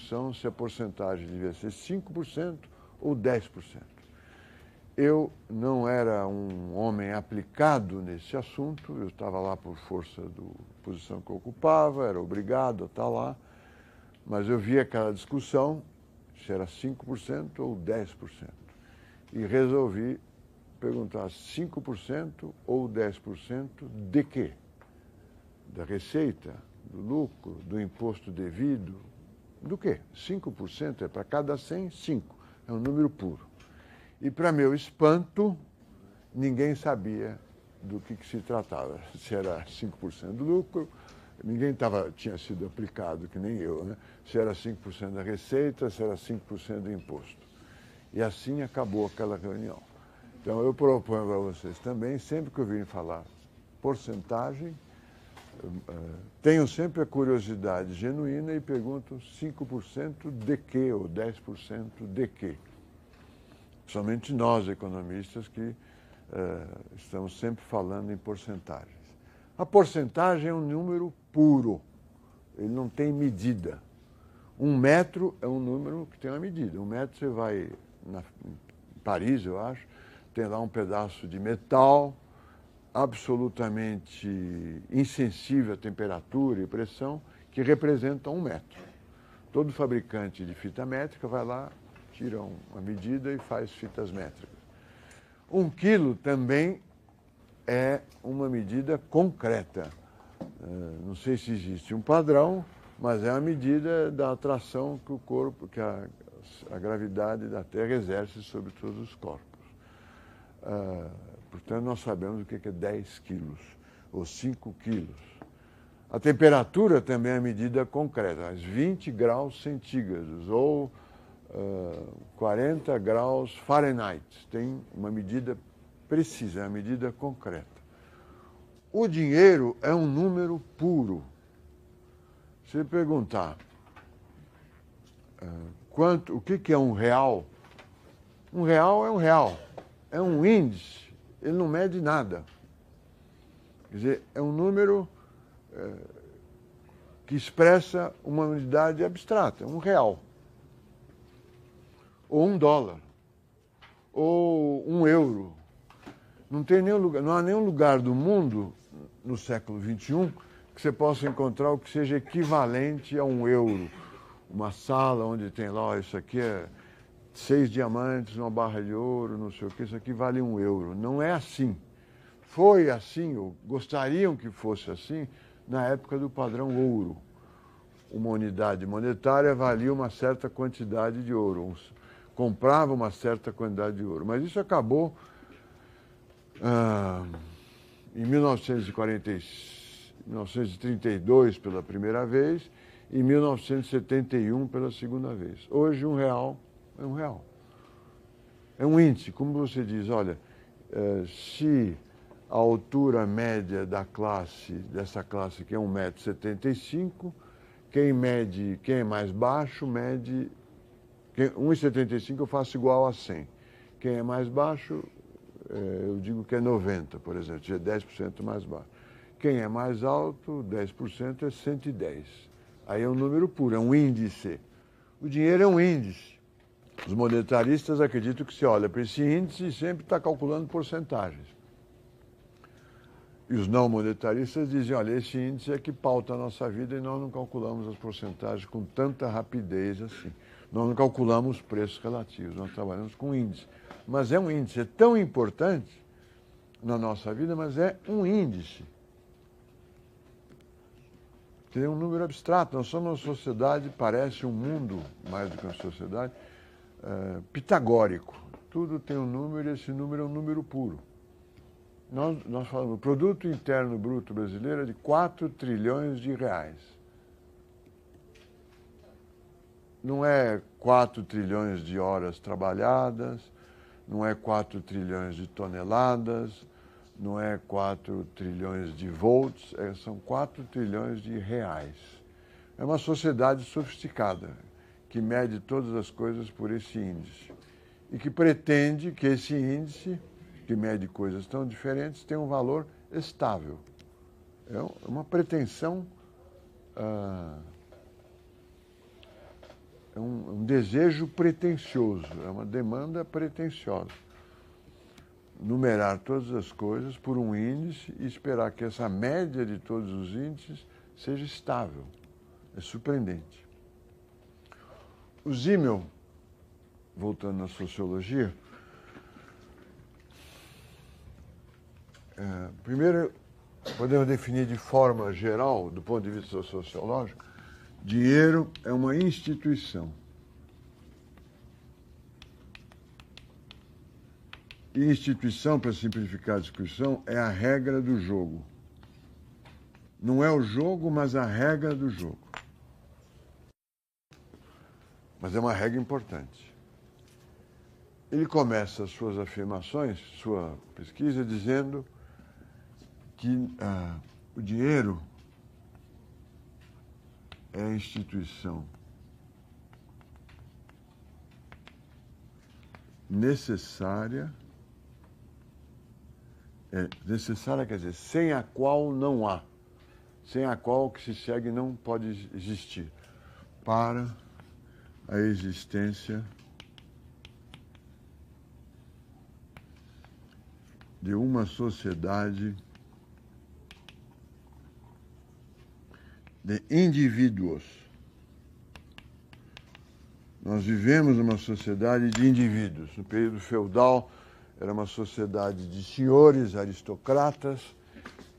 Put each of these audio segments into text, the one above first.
discussão se a porcentagem devia ser 5% ou 10%. Eu não era um homem aplicado nesse assunto, eu estava lá por força da posição que eu ocupava, era obrigado a estar lá, mas eu vi aquela discussão, se era 5% ou 10%, e resolvi perguntar 5% ou 10% de quê? Da receita, do lucro, do imposto devido, do quê? 5% é para cada 100, 5. É um número puro. E, para meu espanto, ninguém sabia do que se tratava. Se era 5% do lucro, ninguém tinha sido aplicado, que nem eu, né? Se era 5% da receita, se era 5% do imposto. E assim acabou aquela reunião. Então, eu proponho para vocês também, sempre que ouvirem falar porcentagem, tenho sempre a curiosidade genuína e pergunto 5% de quê ou 10% de quê? Somente nós, economistas, que estamos sempre falando em porcentagens. A porcentagem é um número puro, ele não tem medida. 1 metro é um número que tem uma medida. 1 metro você vai em Paris, eu acho, tem lá um pedaço de metal absolutamente insensível à temperatura e pressão, que representa 1 metro. Todo fabricante de fita métrica vai lá, tira uma medida e faz fitas métricas. 1 quilo também é uma medida concreta. Não sei se existe um padrão, mas é a medida da atração que o corpo, que a gravidade da Terra exerce sobre todos os corpos. Portanto, nós sabemos o que é 10 quilos ou 5 quilos. A temperatura também é a medida concreta, 20 graus centígrados ou 40 graus Fahrenheit. Tem uma medida precisa, é uma medida concreta. O dinheiro é um número puro. Se perguntar o que é R$1? R$1 é R$1. É um índice, ele não mede nada. Quer dizer, é um número que expressa uma unidade abstrata, R$1. Ou $1. Ou €1. Não há nenhum lugar do mundo, no século XXI, que você possa encontrar o que seja equivalente a €1. Uma sala onde tem lá, isso aqui é 6 diamantes, uma barra de ouro, não sei o que, isso aqui vale €1. Não é assim. Foi assim, ou gostariam que fosse assim, na época do padrão ouro. Uma unidade monetária valia uma certa quantidade de ouro, comprava uma certa quantidade de ouro. Mas isso acabou em 1932 pela primeira vez, em 1971 pela segunda vez. Hoje R$1 é R$1. É um índice, como você diz, olha, se a altura média dessa classe que é 1,75 m, quem é mais baixo mede, 1,75 eu faço igual a 100. Quem é mais baixo, eu digo que é 90, por exemplo, é 10% mais baixo. Quem é mais alto, 10% é 110. Aí é um número puro, é um índice. O dinheiro é um índice. Os monetaristas acreditam que se olha para esse índice e sempre está calculando porcentagens. E os não monetaristas dizem, olha, esse índice é que pauta a nossa vida e nós não calculamos as porcentagens com tanta rapidez assim. Nós não calculamos preços relativos, nós trabalhamos com índice. Mas é um índice, é tão importante na nossa vida, mas é um índice. Tem um número abstrato. Nós somos uma sociedade, parece um mundo, mais do que uma sociedade, pitagórico. Tudo tem um número e esse número é um número puro. Nós falamos, o produto interno bruto brasileiro é de 4 trilhões de reais. Não é 4 trilhões de horas trabalhadas, não é 4 trilhões de toneladas, não é 4 trilhões de volts, são 4 trilhões de reais. É uma sociedade sofisticada, que mede todas as coisas por esse índice. E que pretende que esse índice, que mede coisas tão diferentes, tenha um valor estável. É uma pretensão um desejo pretensioso, é uma demanda pretensiosa. Numerar todas as coisas por um índice e esperar que essa média de todos os índices seja estável. É surpreendente. O Simmel, voltando à sociologia, primeiro podemos definir de forma geral, do ponto de vista sociológico, dinheiro é uma instituição. E instituição, para simplificar a discussão, é a regra do jogo. Não é o jogo, mas a regra do jogo. Mas é uma regra importante. Ele começa as suas afirmações, sua pesquisa, dizendo que o dinheiro é a instituição necessária. Necessária quer dizer, sem a qual não há, sem a qual o que se segue não pode existir, para a existência de uma sociedade de indivíduos. Nós vivemos numa sociedade de indivíduos. No período feudal, era uma sociedade de senhores, aristocratas,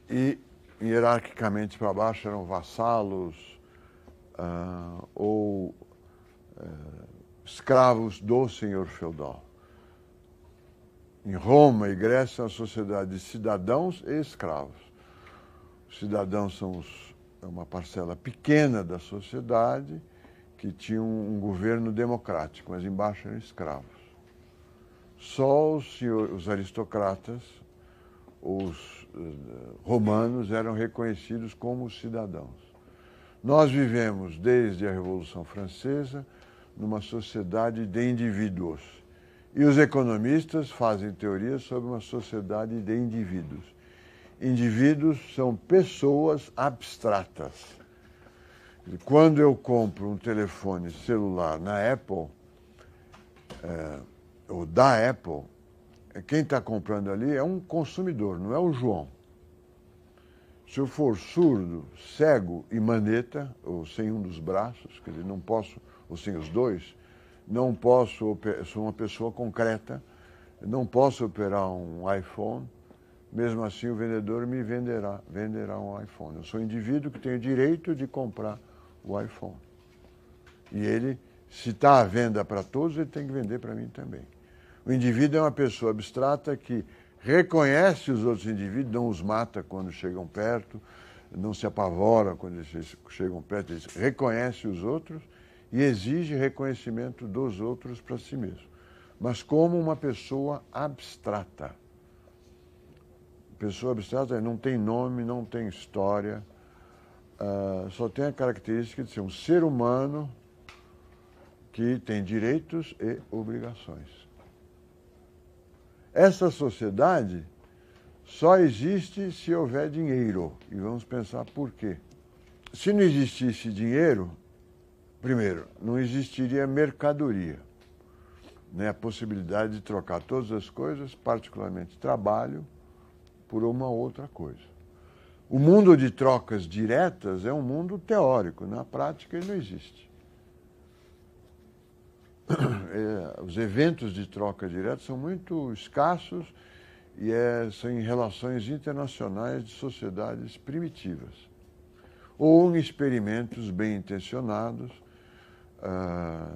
e hierarquicamente para baixo eram vassalos ou escravos do senhor feudal. Em Roma e Grécia, é uma sociedade de cidadãos e escravos. Os cidadãos são uma parcela pequena da sociedade que tinha um governo democrático, mas embaixo eram escravos. Só os aristocratas, os romanos, eram reconhecidos como cidadãos. Nós vivemos, desde a Revolução Francesa, numa sociedade de indivíduos. E os economistas fazem teorias sobre uma sociedade de indivíduos. Indivíduos são pessoas abstratas. Quando eu compro um telefone celular na Apple, ou da Apple, quem está comprando ali é um consumidor, não é o João. Se eu for surdo, cego e maneta, ou sem um dos braços, quer dizer, não posso, ou sem os dois, não posso, sou uma pessoa concreta, não posso operar um iPhone, mesmo assim o vendedor me venderá um iPhone. Eu sou um indivíduo que tem o direito de comprar o iPhone. E ele, se está à venda para todos, ele tem que vender para mim também. O indivíduo é uma pessoa abstrata que reconhece os outros indivíduos, não os mata quando chegam perto, não se apavora quando eles chegam perto, ele reconhece os outros e exige reconhecimento dos outros para si mesmo, mas como uma pessoa abstrata. Pessoa abstrata não tem nome, não tem história, só tem a característica de ser um ser humano que tem direitos e obrigações. Essa sociedade só existe se houver dinheiro. E vamos pensar por quê. Se não existisse dinheiro, primeiro, não existiria mercadoria, né? A possibilidade de trocar todas as coisas, particularmente trabalho, por uma outra coisa. O mundo de trocas diretas é um mundo teórico, na prática ele não existe. Os eventos de troca direta são muito escassos e são em relações internacionais de sociedades primitivas. Ou em experimentos bem intencionados,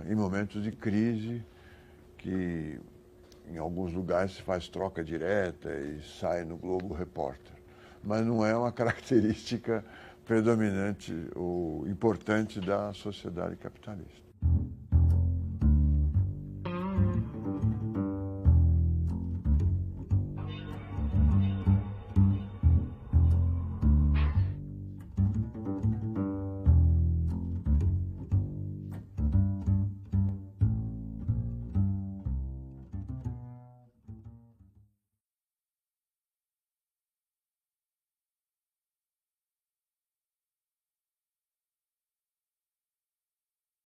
em momentos de crise, que em alguns lugares se faz troca direta e sai no Globo Repórter. Mas não é uma característica predominante ou importante da sociedade capitalista.